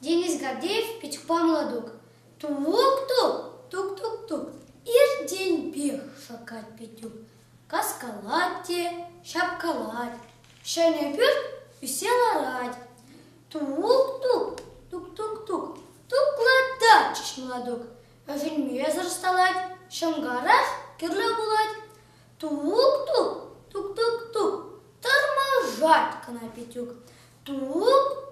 Денис Гордеев, Петюкпа молодок. Тук-тук, тук-тук-тук. Ир день бег шакать Петюк. Каскалатте, шапкалать. Шайный пёс висела рать. Тук-тук, тук-тук-тук. Тук-ладачиш молодок. Вельмезер сталать, шамгарах кирля булать. Тук-тук, тук-тук-тук. Торможать кана Петюк. Тук